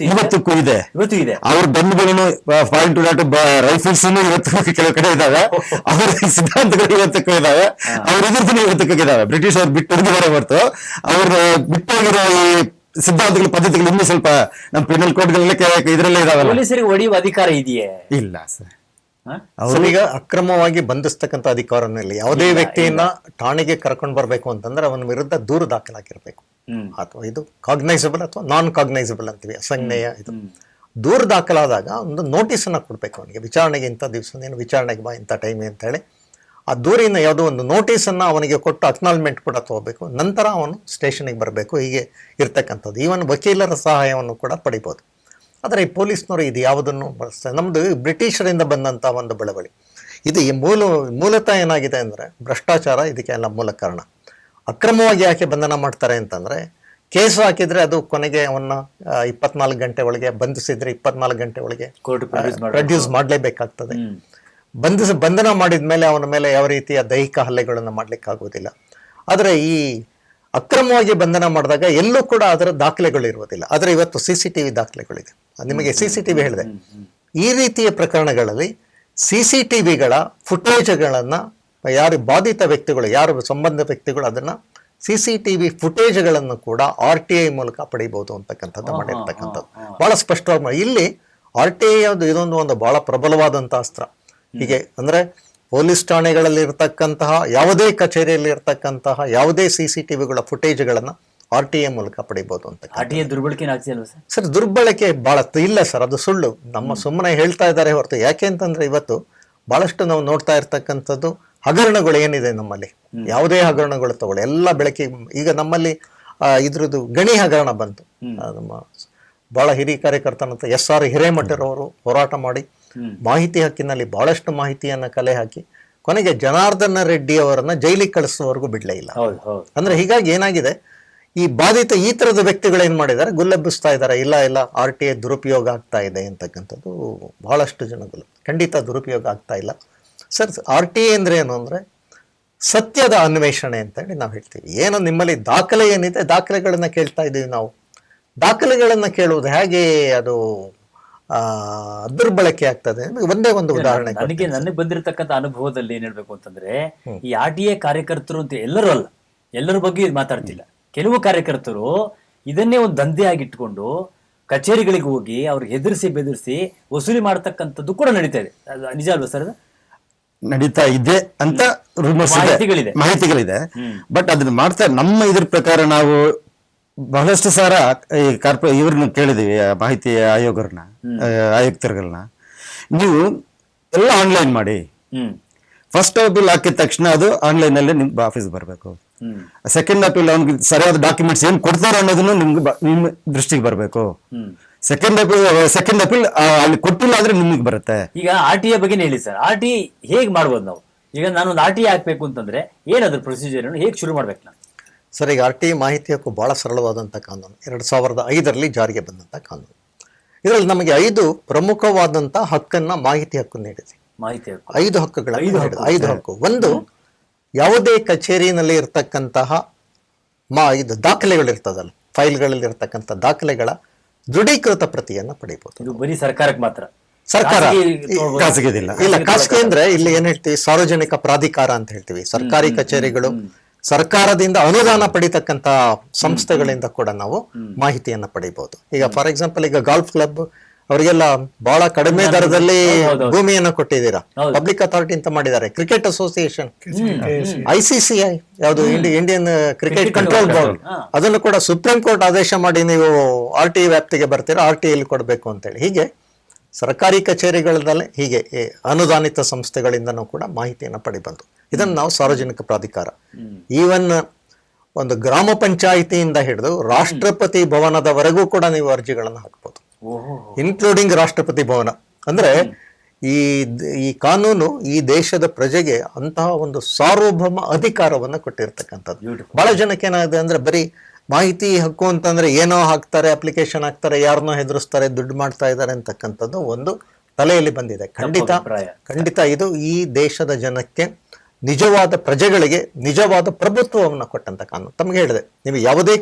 ಇವತ್ತಕ್ಕೂ ಇದೆ. ಇವತ್ತು ಇದೆ. ಅವ್ರ ಗನ್ಗಳನ್ನು ಪಾಯಿಂಟ್ ಟು ಡಾಟ್ ರೈಫಲ್ಸ್ ಇವತ್ತು ಕೆಲವು ಕಡೆ ಇದಾವೆ. ಅವರ ಸಿದ್ಧಾಂತಗಳು ಇವತ್ತಕ್ಕೂ ಇದಾವೆ. ಅವ್ರ ಎದುರು ಇವತ್ತಕ್ಕೂ ಇದಾವೆ. ಬ್ರಿಟಿಷ್ ಅವ್ರು ಬಿಟ್ಟು ಹೋಗಿದ್ದಾರೆ ಹೊರತು ಅವ್ರು ಬಿಟ್ಟೋಗಿರೋ ಈ ಸಿದ್ಧಾಂತಗಳ ಪದ್ಧತಿಗಳು ಇನ್ನೂ ಸ್ವಲ್ಪ ನಮ್ಮ ಪೆನಲ್ ಕೋಡ್ಗಳಲ್ಲೇ ಇದ್ರಲ್ಲೇ ಇದಾವೆ. ಪೊಲೀಸರಿಗೆ ಹೊಡೆಯುವ ಅಧಿಕಾರ ಇದೆಯೇ? ಇಲ್ಲ ಸರ್. ಈಗ ಅಕ್ರಮವಾಗಿ ಬಂಧಿಸ್ತಕ್ಕಂಥ ಅಧಿಕಾರನೂ ಇಲ್ಲ. ಯಾವುದೇ ವ್ಯಕ್ತಿಯನ್ನ ಠಾಣೆಗೆ ಕರ್ಕೊಂಡು ಬರ್ಬೇಕು ಅಂತಂದ್ರೆ ಅವನ ವಿರುದ್ಧ ದೂರು ದಾಖಲಾಗಿರ್ಬೇಕು. ಅಥವಾ ಇದು ಕಾಗ್ನೈಸಬಲ್ ಅಥವಾ ನಾನ್ ಕಾಗ್ನೈಸಬಲ್ ಅಂತೀವಿ, ಅಸಂಜ್ಞೇಯ. ಇದು ದೂರು ದಾಖಲಾದಾಗ ಒಂದು ನೋಟಿಸ್ ಅನ್ನ ಕೊಡ್ಬೇಕು ಅವನಿಗೆ, ವಿಚಾರಣೆಗೆ ಇಂಥ ದಿವಸ ನೀನು ವಿಚಾರಣೆಗೆ ಬಾ ಇಂಥ ಟೈಮ್ ಅಂತ ಹೇಳಿ ಆ ದೂರಿನ ಯಾವುದೋ ಒಂದು ನೋಟಿಸ್ ಅನ್ನ ಅವನಿಗೆ ಕೊಟ್ಟು ಅಕ್ನಾಲ್ಮೆಂಟ್ ಕೂಡ ತಗೋಬೇಕು. ನಂತರ ಅವನು ಸ್ಟೇಷನ್ಗೆ ಬರಬೇಕು. ಹೀಗೆ ಇರ್ತಕ್ಕಂಥದ್ದು. ಈವನ್ ವಕೀಲರ ಸಹಾಯವನ್ನು ಕೂಡ ಪಡಿಬೋದು. ಆದರೆ ಈ ಪೊಲೀಸ್ನವರು ಇದು ಯಾವುದನ್ನು ಬಳಸ್ತಾರೆ. ನಮ್ಮದು ಬ್ರಿಟಿಷರಿಂದ ಬಂದಂಥ ಒಂದು ಬೆಳವಳಿ ಇದು. ಈ ಮೂಲತಃ ಏನಾಗಿದೆ ಅಂದರೆ ಭ್ರಷ್ಟಾಚಾರ ಇದಕ್ಕೆಲ್ಲ ಮೂಲ ಕಾರಣ. ಅಕ್ರಮವಾಗಿ ಯಾಕೆ ಬಂಧನ ಮಾಡ್ತಾರೆ ಅಂತಂದರೆ, ಕೇಸು ಹಾಕಿದರೆ ಅದು ಕೊನೆಗೆ ಅವನ್ನ 24 ಗಂಟೆ ಒಳಗೆ, ಬಂಧಿಸಿದ್ರೆ 24 ಗಂಟೆ ಒಳಗೆ ಪ್ರೊಡ್ಯೂಸ್ ಮಾಡಲೇಬೇಕಾಗ್ತದೆ. ಬಂಧನ ಮಾಡಿದ ಮೇಲೆ ಅವನ ಮೇಲೆ ಯಾವ ರೀತಿಯ ದೈಹಿಕ ಹಲ್ಲೆಗಳನ್ನು ಮಾಡಲಿಕ್ಕಾಗೋದಿಲ್ಲ. ಆದರೆ ಈ ಅಕ್ರಮವಾಗಿ ಬಂಧನ ಮಾಡಿದಾಗ ಎಲ್ಲೂ ಕೂಡ ಅದರ ದಾಖಲೆಗಳು ಇರುವುದಿಲ್ಲ. ಆದರೆ ಇವತ್ತು CCTV ದಾಖಲೆಗಳಿದೆ. ನಿಮಗೆ CCTV ಹೇಳಿದೆ. ಈ ರೀತಿಯ ಪ್ರಕರಣಗಳಲ್ಲಿ CCTVಗಳ ಫುಟೇಜ್ಗಳನ್ನು ಯಾರು ಬಾಧಿತ ವ್ಯಕ್ತಿಗಳು, ಯಾರು ಸಂಬಂಧ ವ್ಯಕ್ತಿಗಳು ಅದನ್ನ CCTV ಫುಟೇಜ್ಗಳನ್ನು ಕೂಡ RTI ಮೂಲಕ ಪಡಿಬಹುದು ಅಂತಕ್ಕಂಥದ್ದು ಮಾಡಿರ್ತಕ್ಕಂಥದ್ದು ಬಹಳ ಸ್ಪಷ್ಟವಾಗಿ. ಇಲ್ಲಿ RTI ಇದೊಂದು ಬಹಳ ಪ್ರಬಲವಾದಂತಹ ಅಸ್ತ್ರ. ಹೀಗೆ ಅಂದ್ರೆ ಪೊಲೀಸ್ ಠಾಣೆಗಳಲ್ಲಿ ಇರ್ತಕ್ಕಂತಹ ಯಾವುದೇ ಕಚೇರಿಯಲ್ಲಿ ಇರ್ತಕ್ಕಂತಹ ಯಾವುದೇ CCTVಗಳ ಫುಟೇಜ್ಗಳನ್ನ RTI ಮೂಲಕ ಪಡಿಬಹುದು ಅಂತ. RTI ದುರ್ಬಳಕೆ ಸರ್ ದುರ್ಬಳಕೆ ಬಹಳ ಇಲ್ಲ ಸರ್, ಅದು ಸುಳ್ಳು. ನಮ್ಮ ಸುಮ್ಮನೆ ಹೇಳ್ತಾ ಇದ್ದಾರೆ ಹೊರತು. ಯಾಕೆ ಅಂತಂದ್ರೆ ಇವತ್ತು ಬಹಳಷ್ಟು ನಾವು ನೋಡ್ತಾ ಇರ್ತಕ್ಕಂಥದ್ದು ಹಗರಣಗಳು ಏನಿದೆ ನಮ್ಮಲ್ಲಿ, ಯಾವುದೇ ಹಗರಣಗಳು ತಗೊಳ್ಳಿ, ಎಲ್ಲ ಬೆಳಕಿಗೆ. ಈಗ ನಮ್ಮಲ್ಲಿ ಇದ್ರದ್ದು ಗಣಿ ಹಗರಣ ಬಂತು. ನಮ್ಮ ಬಹಳ ಹಿರಿಯ ಕಾರ್ಯಕರ್ತನಂತ SR ಹಿರೇಮಠರವರು ಹೋರಾಟ ಮಾಡಿ ಮಾಹಿತಿ ಹಕ್ಕಿನಲ್ಲಿ ಬಹಳಷ್ಟು ಮಾಹಿತಿಯನ್ನ ಕಲೆ ಹಾಕಿ ಕೊನೆಗೆ ಜನಾರ್ದನ ರೆಡ್ಡಿ ಅವರನ್ನ ಜೈಲಿಗೆ ಕಳಿಸುವವರೆಗೂ ಬಿಡ್ಲೇ ಇಲ್ಲ. ಅಂದ್ರೆ ಹೀಗಾಗಿ ಏನಾಗಿದೆ, ಈ ಬಾಧಿತ ಈ ತರದ ವ್ಯಕ್ತಿಗಳು ಏನ್ ಮಾಡಿದ್ದಾರೆ, ಗುಲ್ಲೆಬ್ಬಿಸ್ತಾ ಇದ್ದಾರೆ. ಇಲ್ಲ RTI ದುರುಪಯೋಗ ಆಗ್ತಾ ಇದೆ ಅಂತಕ್ಕಂಥದ್ದು ಬಹಳಷ್ಟು ಜನಗಳು. ಖಂಡಿತ ದುರುಪಯೋಗ ಆಗ್ತಾ ಇಲ್ಲ ಸರ್. RTI ಅಂದ್ರೆ ಏನು ಅಂದ್ರೆ ಸತ್ಯದ ಅನ್ವೇಷಣೆ ಅಂತ ಹೇಳಿ ನಾವು ಹೇಳ್ತೀವಿ. ಏನು ನಿಮ್ಮಲ್ಲಿ ದಾಖಲೆ ಏನಿದೆ, ದಾಖಲೆಗಳನ್ನ ಕೇಳ್ತಾ ಇದ್ದೀವಿ ನಾವು. ದಾಖಲೆಗಳನ್ನ ಕೇಳುವುದು ಹೇಗೆ ಅದು ದುರ್ಬಳಕೆ ಆಗ್ತದೆ. ಒಂದೇ ಒಂದು ಉದಾಹರಣೆ ನನಗೆ ಬಂದಿರತಕ್ಕಂಥ ಅನುಭವದಲ್ಲಿ ಏನ್ ಹೇಳ್ಬೇಕು ಅಂತಂದ್ರೆ, ಈ RTI ಕಾರ್ಯಕರ್ತರು ಅಂತ ಎಲ್ಲರೂ ಅಲ್ಲ, ಎಲ್ಲರ ಬಗ್ಗೆ ಮಾತಾಡ್ತಿಲ್ಲ. ಕೆಲವು ಕಾರ್ಯಕರ್ತರು ಇದನ್ನೇ ಒಂದು ದಂಧೆಯಾಗಿಟ್ಕೊಂಡು ಕಚೇರಿಗಳಿಗೆ ಹೋಗಿ ಅವ್ರಿಗೆ ಹೆದರಿಸಿ ಬೆದರಿಸಿ ವಸೂಲಿ ಮಾಡತಕ್ಕಂಥದ್ದು ಕೂಡ ನಡೀತಾ ಇದೆ. ನಿಜ ಅಲ್ವಾ ಸರ್? ನಡೀತಾ ಇದೆ ಅಂತ ಮಾಹಿತಿಗಳಿದೆ. ಬಟ್ ಅದನ್ನ ಮಾಡ್ತಾ ನಮ್ಮ ಇದ್ರ ಪ್ರಕಾರ ನಾವು ಬಹಳಷ್ಟು ಸಾರ ಈ ಇವ್ರನ್ನ ಕೇಳಿದೀವಿ, ಮಾಹಿತಿ ಆಯುಕ್ತರುಗಳನ್ನ, ನೀವು ಎಲ್ಲ ಆನ್ಲೈನ್ ಮಾಡಿ. ಫಸ್ಟ್ ಅಪೀಲ್ ಹಾಕಿದ ತಕ್ಷಣ ಅದು ಆನ್ಲೈನ್ ಅಲ್ಲಿ ನಿಮ್ಗೆ ಆಫೀಸ್ ಬರಬೇಕು. ಸೆಕೆಂಡ್ ಅಪೀಲ್ ಅವ್ನಿಗೆ ಸರಿಯಾದ ಡಾಕ್ಯುಮೆಂಟ್ಸ್ ಏನ್ ಕೊಡ್ತಾರೆ ಅನ್ನೋದನ್ನು ನಿಮ್ ದೃಷ್ಟಿಗೆ ಬರಬೇಕು. ಸೆಕೆಂಡ್ ಅಪೀಲ್ ಅಲ್ಲಿ ಕೊಟ್ಟಿಲ್ಲ ಆದ್ರೆ ನಿಮಗೆ ಬರುತ್ತೆ. ಈಗ RTI ಬಗ್ಗೆ ಹೇಳಿ ಸರ್. RTI ಹೇಗ್ ಮಾಡ್ಬೋದು ನಾವು? ಈಗ ನಾನೊಂದು RTI ಹಾಕ್ಬೇಕು ಅಂತಂದ್ರೆ ಏನಾದ್ರು ಪ್ರೊಸೀಜರ್ ಹೇಗೆ ಶುರು ಮಾಡ್ಬೇಕು ನಾನು? ಸರ್, ಈಗ RTI ಮಾಹಿತಿ ಹಕ್ಕು ಬಹಳ ಸರಳವಾದಂಥ ಕಾನೂನು. 2005ರಲ್ಲಿ ಜಾರಿಗೆ ಬಂದಂಥ ಕಾನೂನು. ಇದರಲ್ಲಿ ನಮಗೆ 5 ಪ್ರಮುಖವಾದಂಥ ಹಕ್ಕನ್ನ ಮಾಹಿತಿ ಹಕ್ಕು ನೀಡಿದೆ. 5 ಹಕ್ಕುಗಳ 5 ಹಕ್ಕು. ಒಂದು, ಯಾವುದೇ ಕಚೇರಿನಲ್ಲಿ ಇರ್ತಕ್ಕಂತಹ ಇದು ದಾಖಲೆಗಳಿರ್ತದಲ್ಲ, ಫೈಲ್ಗಳಲ್ಲಿ ಇರ್ತಕ್ಕಂಥ ದಾಖಲೆಗಳ ದೃಢೀಕೃತ ಪ್ರತಿಯನ್ನ ಪಡಿಬಹುದು. ಇದು ಬರೀ ಸರ್ಕಾರಕ್ಕೆ ಮಾತ್ರ, ಸರ್ಕಾರ ಖಾಸಗಿದಿಲ್ಲ. ಇಲ್ಲ, ಖಾಸಗಿ ಅಂದ್ರೆ ಇಲ್ಲಿ ಏನ್ ಹೇಳ್ತೀವಿ, ಸಾರ್ವಜನಿಕ ಪ್ರಾಧಿಕಾರ ಅಂತ ಹೇಳ್ತೀವಿ. ಸರ್ಕಾರಿ ಕಚೇರಿಗಳು, ಸರ್ಕಾರದಿಂದ ಅನುದಾನ ಪಡಿತಕ್ಕಂತ ಸಂಸ್ಥೆಗಳಿಂದ ಕೂಡ ನಾವು ಮಾಹಿತಿಯನ್ನ ಪಡಿಬಹುದು. ಈಗ ಫಾರ್ ಎಕ್ಸಾಂಪಲ್, ಈಗ ಗಾಲ್ಫ್ ಕ್ಲಬ್ ಅವರಿಗೆಲ್ಲ ಬಹಳ ಕಡಿಮೆ ದರದಲ್ಲಿ ಭೂಮಿಯನ್ನ ಕೊಟ್ಟಿದ್ದೀರಾ, ಪಬ್ಲಿಕ್ ಅಥಾರಿಟಿ ಅಂತ ಮಾಡಿದ್ದಾರೆ. ಕ್ರಿಕೆಟ್ ಅಸೋಸಿಯೇಷನ್, ICCI ಯಾವುದು ಇಂಡಿಯನ್ ಕ್ರಿಕೆಟ್ ಕಂಟ್ರೋಲ್ ಬೋರ್ಡ್, ಅದನ್ನು ಕೂಡ ಸುಪ್ರೀಂ ಕೋರ್ಟ್ ಆದೇಶ ಮಾಡಿ ನೀವು RTI ವ್ಯಾಪ್ತಿಗೆ ಬರ್ತೀರಾ, RTI ಕೊಡಬೇಕು ಅಂತೇಳಿ. ಹೀಗೆ ಸರ್ಕಾರಿ ಕಚೇರಿಗಳಲ್ಲೇ ಹೀಗೆ ಅನುದಾನಿತ ಸಂಸ್ಥೆಗಳಿಂದನೂ ಕೂಡ ಮಾಹಿತಿಯನ್ನು ಪಡಿಬಂತು. ಇದನ್ನು ನಾವು ಸಾರ್ವಜನಿಕ ಪ್ರಾಧಿಕಾರ. ಈವನ್ ಒಂದು ಗ್ರಾಮ ಪಂಚಾಯಿತಿಯಿಂದ ಹಿಡಿದು ರಾಷ್ಟ್ರಪತಿ ಭವನದವರೆಗೂ ಕೂಡ ನೀವು ಅರ್ಜಿಗಳನ್ನು ಹಾಕ್ಬೋದು, ಇನ್ಕ್ಲೂಡಿಂಗ್ ರಾಷ್ಟ್ರಪತಿ ಭವನ. ಅಂದ್ರೆ ಈ ಕಾನೂನು ಈ ದೇಶದ ಪ್ರಜೆಗೆ ಅಂತಹ ಒಂದು ಸಾರ್ವಭೌಮ ಅಧಿಕಾರವನ್ನು ಕೊಟ್ಟಿರ್ತಕ್ಕಂಥದ್ದು. ಬಹಳ ಜನಕ್ಕೆ ಏನಾಗಿದೆ ಅಂದ್ರೆ, ಬರೀ ಮಾಹಿತಿ ಹಕ್ಕು ಅಂತಂದ್ರೆ ಏನೋ ಹಾಕ್ತಾರೆ, ಅಪ್ಲಿಕೇಶನ್ ಹಾಕ್ತಾರೆ, ಯಾರನ್ನೋ ಹೆದರಿಸ್ತಾರೆ, ದುಡ್ಡು ಮಾಡ್ತಾ ಇದ್ದಾರೆ ಅಂತಕ್ಕಂಥದ್ದು ಒಂದು ತಲೆಯಲ್ಲಿ ಬಂದಿದೆ. ಖಂಡಿತ ಇದು ಈ ದೇಶದ ಜನಕ್ಕೆ ನಿಜವಾದ ಪ್ರಜೆಗಳಿಗೆ ನಿಜವಾದ ಪ್ರಭುತ್ವವನ್ನು ಕೊಟ್ಟಂತ ಕಾನೂನು. ತಮಗೆ ಹೇಳಿದೆ, ನೀವು ಯಾವುದೇ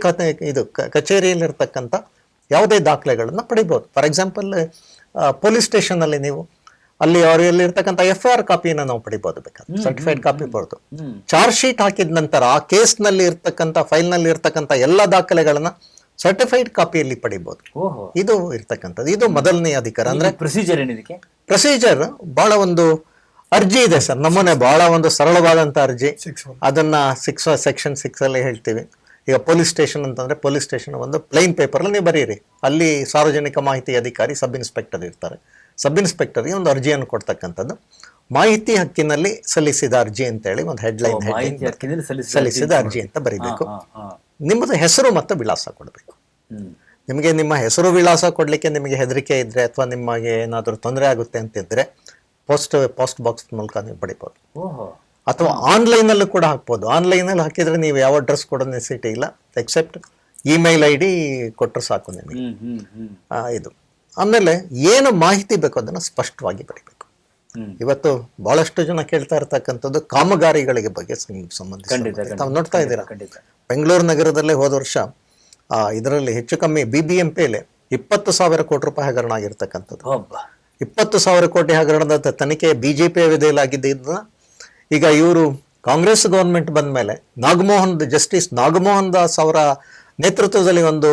ಕಚೇರಿಯಲ್ಲಿರ್ತಕ್ಕಂಥ ಯಾವುದೇ ದಾಖಲೆಗಳನ್ನು ಪಡಿಬೋದು. ಫಾರ್ ಎಕ್ಸಾಂಪಲ್ ಪೊಲೀಸ್ ಸ್ಟೇಷನಲ್ಲಿ ನೀವು ಅಲ್ಲಿ ಅವರಲ್ಲಿರ್ತಕ್ಕಂಥ FIR ಕಾಪಿಯನ್ನು ನಾವು ಪಡಿಬೋದು, ಬೇಕಾದ್ರೆ ಸರ್ಟಿಫೈಡ್ ಕಾಪಿ ಬರೋದು. ಚಾರ್ಜ್ ಶೀಟ್ ಹಾಕಿದ ನಂತರ ಆ ಕೇಸ್ನಲ್ಲಿ ಇರ್ತಕ್ಕಂಥ ಫೈಲ್ನಲ್ಲಿ ಇರ್ತಕ್ಕಂಥ ಎಲ್ಲ ದಾಖಲೆಗಳನ್ನ ಸರ್ಟಿಫೈಡ್ ಕಾಪಿಯಲ್ಲಿ ಪಡಿಬೋದು. ಇದು ಇರ್ತಕ್ಕಂಥದ್ದು, ಇದು ಮೊದಲನೇ ಅಧಿಕಾರ. ಅಂದ್ರೆ ಪ್ರೊಸೀಜರ್ ಏನಿದಕ್ಕೆ? ಪ್ರೊಸೀಜರ್ ಬಹಳ ಒಂದು ಅರ್ಜಿ ಇದೆ ಸರ್, ನಮ್ಮನೆ ಬಹಳ ಒಂದು ಸರಳವಾದಂತ ಅರ್ಜಿ. ಅದನ್ನ ಸೆಕ್ಷನ್ 6 ಅಲ್ಲಿ ಹೇಳ್ತೀವಿ. ಈಗ ಪೊಲೀಸ್ ಸ್ಟೇಷನ್ ಅಂತಂದ್ರೆ ಪೊಲೀಸ್ ಸ್ಟೇಷನ್ ಒಂದು ಪ್ಲೈನ್ ಪೇಪರ್ ಅಲ್ಲಿ ನೀವು ಬರೀರಿ. ಅಲ್ಲಿ ಸಾರ್ವಜನಿಕ ಮಾಹಿತಿ ಅಧಿಕಾರಿ ಸಬ್ ಇನ್ಸ್ಪೆಕ್ಟರ್ ಇರ್ತಾರೆ. ಸಬ್ ಇನ್ಸ್ಪೆಕ್ಟರ್ಗೆ ಒಂದು ಅರ್ಜಿಯನ್ನು ಕೊಡ್ತಕ್ಕಂಥದ್ದು ಮಾಹಿತಿ ಹಕ್ಕಿನಲ್ಲಿ ಸಲ್ಲಿಸಿದ ಅರ್ಜಿ ಅಂತ ಹೇಳಿ ಒಂದು ಹೆಡ್ಲೈನ್ ಸಲ್ಲಿಸಿದ ಅರ್ಜಿ ಅಂತ ಬರೀಬೇಕು. ನಿಮ್ಮದು ಹೆಸರು ಮತ್ತು ವಿಳಾಸ ಕೊಡಬೇಕು. ನಿಮಗೆ ನಿಮ್ಮ ಹೆಸರು ವಿಳಾಸ ಕೊಡ್ಲಿಕ್ಕೆ ನಿಮಗೆ ಹೆದರಿಕೆ ಇದ್ರೆ ಅಥವಾ ನಿಮಗೆ ಏನಾದರೂ ತೊಂದರೆ ಆಗುತ್ತೆ ಅಂತಿದ್ರೆ ಪೋಸ್ಟ್ ಬಾಕ್ಸ್ ಮೂಲಕ ನೀವು ಪಡಿಬೋದು. ಅಥವಾ ಆನ್ಲೈನಲ್ಲೂ ಕೂಡ ಹಾಕ್ಬೋದು. ಆನ್ಲೈನಲ್ಲಿ ಹಾಕಿದ್ರೆ ನೀವು ಯಾವ ಅಡ್ರೆಸ್ ಕೊಡೋ ನೆಸಿಟಿ ಇಲ್ಲ, ಎಕ್ಸೆಪ್ಟ್ ಇಮೇಲ್ ID ಕೊಟ್ಟರೆ ಸಾಕು ನಿಮಗೆ. ಇದು ಆಮೇಲೆ ಏನು ಮಾಹಿತಿ ಬೇಕು ಅದನ್ನು ಸ್ಪಷ್ಟವಾಗಿ ಬರೀಬೇಕು. ಇವತ್ತು ಬಹಳಷ್ಟು ಜನ ಕೇಳ್ತಾ ಇರ್ತಕ್ಕಂಥದ್ದು ಕಾಮಗಾರಿಗಳಿಗೆ ಬಗ್ಗೆ ಸಂಬಂಧಿಸಿದ ತಾವು ನೋಡ್ತಾ ಇದ್ದೀರಾ. ಬೆಂಗಳೂರು ನಗರದಲ್ಲೇ ಹೋದ ವರ್ಷ ಇದರಲ್ಲಿ ಹೆಚ್ಚು ಕಮ್ಮಿ BBMPಯಲ್ಲಿ 20,000 ಕೋಟಿ ರೂಪಾಯಿ ಹಗರಣ ಆಗಿರ್ತಕ್ಕಂಥದ್ದು. 20,000 ಕೋಟಿ ಹಗರಣದ ತನಿಖೆ BJP ಅವಧಿಯಲ್ಲಾಗಿದ್ದ. ಈಗ ಇವರು ಕಾಂಗ್ರೆಸ್ ಗವರ್ಮೆಂಟ್ ಬಂದ ಮೇಲೆ ಜಸ್ಟಿಸ್ ನಾಗಮೋಹನ್ ದಾಸ್ ಅವರ ನೇತೃತ್ವದಲ್ಲಿ ಒಂದು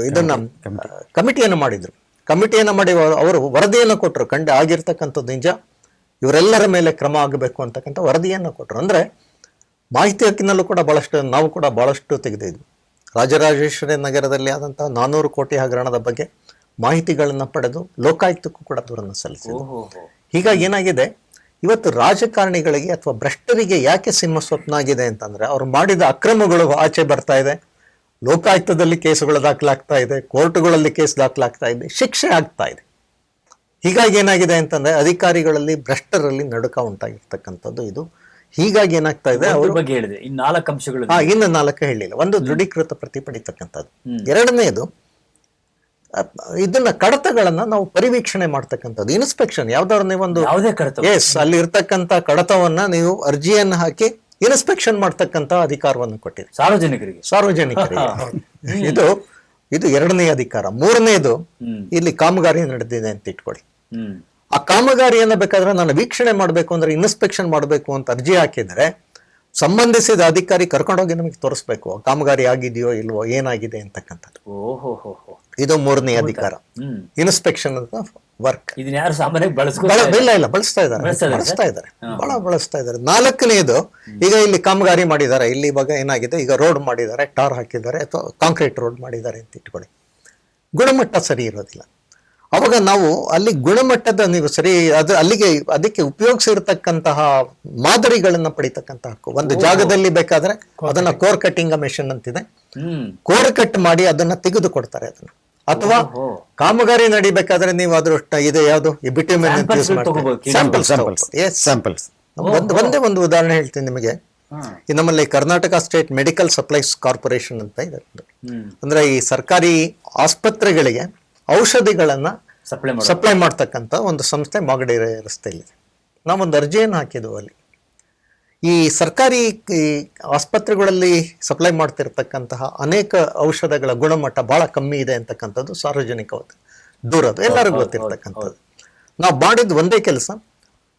ಇದನ್ನ ಕಮಿಟಿಯನ್ನು ಮಾಡಿದ್ರು. ಕಮಿಟಿಯನ್ನು ಮಾಡಿ ಅವರು ವರದಿಯನ್ನು ಕೊಟ್ಟರು. ಆಗಿರ್ತಕ್ಕಂಥದ್ದು ನಿಜ, ಇವರೆಲ್ಲರ ಮೇಲೆ ಕ್ರಮ ಆಗಬೇಕು ಅಂತಕ್ಕಂಥ ವರದಿಯನ್ನು ಕೊಟ್ಟರು. ಅಂದ್ರೆ ಮಾಹಿತಿ ಹಕ್ಕಿನಲ್ಲೂ ಕೂಡ ನಾವು ಕೂಡ ಬಹಳಷ್ಟು ತೆಗೆದಿದ್ವಿ. ರಾಜರಾಜೇಶ್ವರಿ ನಗರದಲ್ಲಿ ಆದಂತಹ 400 ಕೋಟಿ ಹಗರಣದ ಬಗ್ಗೆ ಮಾಹಿತಿಗಳನ್ನ ಪಡೆದು ಲೋಕಾಯುಕ್ತಕ್ಕೂ ಕೂಡ ದೂರನ್ನು ಸಲ್ಲಿಸಿದ್ರು. ಹೀಗಾಗಿ ಏನಾಗಿದೆ, ಇವತ್ತು ರಾಜಕಾರಣಿಗಳಿಗೆ ಅಥವಾ ಭ್ರಷ್ಟರಿಗೆ ಯಾಕೆ ಸಿಂಹ ಸ್ವಪ್ನ ಆಗಿದೆ ಅಂತಂದ್ರೆ ಅವ್ರು ಮಾಡಿದ ಅಕ್ರಮಗಳು ಆಚೆ ಬರ್ತಾ ಇದೆ, ಲೋಕಾಯುಕ್ತದಲ್ಲಿ ಕೇಸುಗಳು ದಾಖಲಾಗ್ತಾ ಇದೆ, ಕೋರ್ಟುಗಳಲ್ಲಿ ಕೇಸ್ ದಾಖಲಾಗ್ತಾ ಇದೆ, ಶಿಕ್ಷೆ ಆಗ್ತಾ ಇದೆ. ಹೀಗಾಗಿ ಏನಾಗಿದೆ ಅಂತಂದ್ರೆ ಅಧಿಕಾರಿಗಳಲ್ಲಿ ಭ್ರಷ್ಟರಲ್ಲಿ ನಡುಕ ಉಂಟಾಗಿರ್ತಕ್ಕಂಥದ್ದು ಇದು. ಹೀಗಾಗಿ ಏನಾಗ್ತಾ ಇದೆ, ಅವರು ಬಗ್ಗೆ ಹೇಳಿದೆ. ಇನ್ನು 4 ಅಂಶಗಳು, ಇನ್ನು 4 ಹೇಳಿಲ್ಲ. ಒಂದು ದೃಢೀಕೃತ ಪ್ರತಿ ಪಡಿತಕ್ಕಂಥದ್ದು. ಎರಡನೆಯದು ಇದನ್ನ ಕಡತಗಳನ್ನ ನಾವು ಪರಿವೀಕ್ಷಣೆ ಮಾಡ್ತಕ್ಕಂಥದ್ದು, ಇನ್ಸ್ಪೆಕ್ಷನ್. ಯಾವ್ದಾದ್ರು ನೀವೊಂದು ಅಲ್ಲಿ ಇರ್ತಕ್ಕಂಥ ಕಡತವನ್ನ ನೀವು ಅರ್ಜಿಯನ್ನು ಹಾಕಿ ಇನ್ಸ್ಪೆಕ್ಷನ್ ಮಾಡ್ತಕ್ಕಂಥ ಅಧಿಕಾರವನ್ನು ಕೊಟ್ಟಿದೆ ಸಾರ್ವಜನಿಕರಿಗೆ. ಇದು ಎರಡನೇ ಅಧಿಕಾರ. ಮೂರನೇದು, ಇಲ್ಲಿ ಕಾಮಗಾರಿ ನಡೆದಿದೆ ಅಂತ ಇಟ್ಕೊಳ್ಳಿ. ಆ ಕಾಮಗಾರಿಯನ್ನ ಬೇಕಾದ್ರೆ ನಾನು ವೀಕ್ಷಣೆ ಮಾಡಬೇಕು ಅಂದ್ರೆ ಇನ್ಸ್ಪೆಕ್ಷನ್ ಮಾಡಬೇಕು ಅಂತ ಅರ್ಜಿ ಹಾಕಿದ್ರೆ ಸಂಬಂಧಿಸಿದ ಅಧಿಕಾರಿ ಕರ್ಕೊಂಡೋಗಿ ನಮಗೆ ತೋರಿಸ್ಬೇಕು ಕಾಮಗಾರಿ ಆಗಿದೆಯೋ ಇಲ್ವೋ, ಏನಾಗಿದೆ ಅಂತಕ್ಕಂಥದ್ದು. ಇದು ಮೂರನೇ ಅಧಿಕಾರ, ಇನ್ಸ್ಪೆಕ್ಷನ್ ಅಂತ ವರ್ಕ್. ಇಲ್ಲ ಬಳಸ್ತಾ ಇದ್ದಾರೆ ಬಹಳ ಬಳಸ್ತಾ ಇದ್ದಾರೆ. ನಾಲ್ಕನೇದು, ಈಗ ಇಲ್ಲಿ ಕಾಮಗಾರಿ ಮಾಡಿದ್ದಾರೆ, ಇಲ್ಲಿ ಇವಾಗ ಏನಾಗಿದೆ, ಈಗ ರೋಡ್ ಮಾಡಿದ್ದಾರೆ, ಟಾರ್ ಹಾಕಿದ್ದಾರೆ ಅಥವಾ ಕಾಂಕ್ರೀಟ್ ರೋಡ್ ಮಾಡಿದ್ದಾರೆ ಅಂತ ಇಟ್ಕೊಳ್ಳಿ. ಗುಣಮಟ್ಟ ಸರಿ ಇರೋದಿಲ್ಲ. ಅವಾಗ ನಾವು ಅಲ್ಲಿ ಗುಣಮಟ್ಟದ ನೀವು ಸರಿ ಅದಕ್ಕೆ ಉಪಯೋಗಿಸಿರ್ತಕ್ಕಂತಹ ಮಾದರಿಗಳನ್ನ ಪಡಿತಕ್ಕಂತ ಹಕ್ಕು. ಒಂದು ಜಾಗದಲ್ಲಿ ಬೇಕಾದ್ರೆ ಅದನ್ನ ಕೋರ್ ಕಟ್ಟಿಂಗ್ ಮೆಷಿನ್ ಅಂತಿದೆ, ಕೋರ್ ಕಟ್ ಮಾಡಿ ಅದನ್ನ ತೆಗೆದು ಕೊಡ್ತಾರೆ ಅದನ್ನ. ಅಥವಾ ಕಾಮಗಾರಿ ನಡಿಬೇಕಾದ್ರೆ ನೀವು ಅದ್ರ ಇದೆ ಯಾವುದು ಬಿಟ್ಯುಮೆನ್ ಯೂಸ್ ಸ್ಯಾಂಪಲ್ಸ್. ಒಂದೇ ಒಂದು ಉದಾಹರಣೆ ಹೇಳ್ತೀನಿ ನಿಮಗೆ. ನಮ್ಮಲ್ಲಿ Karnataka state medical supplies corporation ಅಂತ ಇದೆ. ಅಂದ್ರೆ ಈ ಸರ್ಕಾರಿ ಆಸ್ಪತ್ರೆಗಳಿಗೆ ಔಷಧಿಗಳನ್ನ ಸಪ್ಲೈ ಮಾಡ್ತಕ್ಕಂಥ ಒಂದು ಸಂಸ್ಥೆ ಮಾಗಡಿ ರಸ್ತೆಯಲ್ಲಿದೆ. ನಾವೊಂದು ಅರ್ಜಿಯನ್ನು ಹಾಕಿದ್ವು. ಅಲ್ಲಿ ಈ ಸರ್ಕಾರಿ ಆಸ್ಪತ್ರೆಗಳಲ್ಲಿ ಸಪ್ಲೈ ಮಾಡ್ತಿರ್ತಕ್ಕಂತಹ ಅನೇಕ ಔಷಧಗಳ ಗುಣಮಟ್ಟ ಬಹಳ ಕಮ್ಮಿ ಇದೆ ಅಂತಕ್ಕಂಥದ್ದು ಸಾರ್ವಜನಿಕ ದೂರದು, ಎಲ್ಲರಿಗೂ ಗೊತ್ತಿರ್ತಕ್ಕಂಥದ್ದು. ನಾವು ಮಾಡಿದ್ದು ಒಂದೇ ಕೆಲಸ,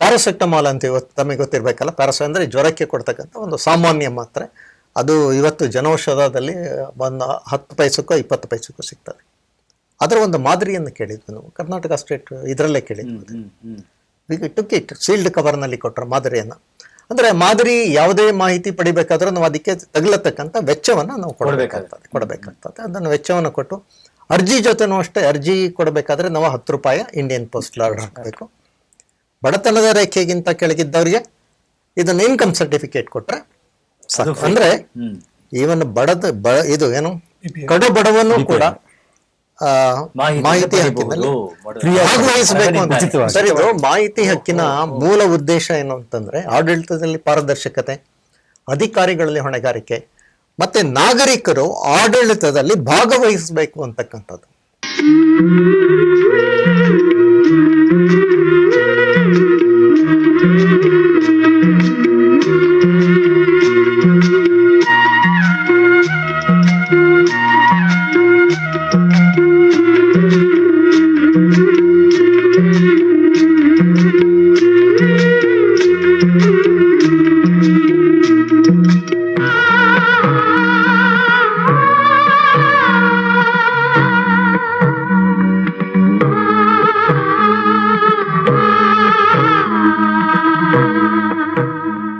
ಪ್ಯಾರಾಸೆಟಮಾಲ್ ಅಂತ ಇವತ್ತು ತಮಗೆ ಗೊತ್ತಿರ್ಬೇಕಲ್ಲ. ಅಂದ್ರೆ ಜ್ವರಕ್ಕೆ ಕೊಡ್ತಕ್ಕಂಥ ಒಂದು ಸಾಮಾನ್ಯ ಮಾತ್ರೆ. ಅದು ಇವತ್ತು ಜನೌಷಧದಲ್ಲಿ ಒಂದು 10 ಪೈಸಕ್ಕೋ 20 ಪೈಸಕ್ಕೂ ಸಿಗ್ತದೆ. ಅದರ ಒಂದು ಮಾದರಿಯನ್ನು ಕೇಳಿದ್ವಿ ನಾವು, ಕರ್ನಾಟಕ ಸ್ಟೇಟ್ ಇದರಲ್ಲೇ ಕೇಳಿದ್ವಿ. ಟುಕಿಟ್ ಸೀಲ್ಡ್ ಕವರ್ನಲ್ಲಿ ಕೊಟ್ಟರೆ ಮಾದರಿಯನ್ನು. ಅಂದ್ರೆ ಮಾದರಿ ಯಾವುದೇ ಮಾಹಿತಿ ಪಡಿಬೇಕಾದ್ರೂ ನಾವು ಅದಕ್ಕೆ ತಗಲತಕ್ಕಂಥ ವೆಚ್ಚವನ್ನು ನಾವು ಕೊಡಬೇಕಾಗ್ತದೆ. ಅದನ್ನು ವೆಚ್ಚವನ್ನು ಕೊಟ್ಟು ಅರ್ಜಿ ಜೊತೆನೂ ಅಷ್ಟೇ, ಅರ್ಜಿ ಕೊಡಬೇಕಾದ್ರೆ ನಾವು 10 ರೂಪಾಯಿ ಇಂಡಿಯನ್ ಪೋಸ್ಟಲ್ ಆರ್ಡರ್ ಹಾಕಬೇಕು. ಬಡತನದ ರೇಖೆಗಿಂತ ಕೆಳಗಿದ್ದವರಿಗೆ ಇದನ್ನು ಇನ್ಕಮ್ ಸರ್ಟಿಫಿಕೇಟ್ ಕೊಟ್ರೆ ಸಾಕು. ಅಂದ್ರೆ ಈವನ್ ಇದು ಏನು ಕಡು ಬಡವನು ಕೂಡ ಮಾಹಿತಿ ಹಕ್ಕಿನಲ್ಲಿ ಭಾಗವಹಿಸಬೇಕು ಅಂತ. ಸರಿ, ಇದು ಮಾಹಿತಿ ಹಕ್ಕಿನ ಮೂಲ ಉದ್ದೇಶ ಏನು ಅಂತಂದ್ರೆ ಆಡಳಿತದಲ್ಲಿ ಪಾರದರ್ಶಕತೆ, ಅಧಿಕಾರಿಗಳಲ್ಲಿ ಹೊಣೆಗಾರಿಕೆ, ಮತ್ತೆ ನಾಗರಿಕರು ಆಡಳಿತದಲ್ಲಿ ಭಾಗವಹಿಸಬೇಕು ಅಂತಕ್ಕಂಥದ್ದು.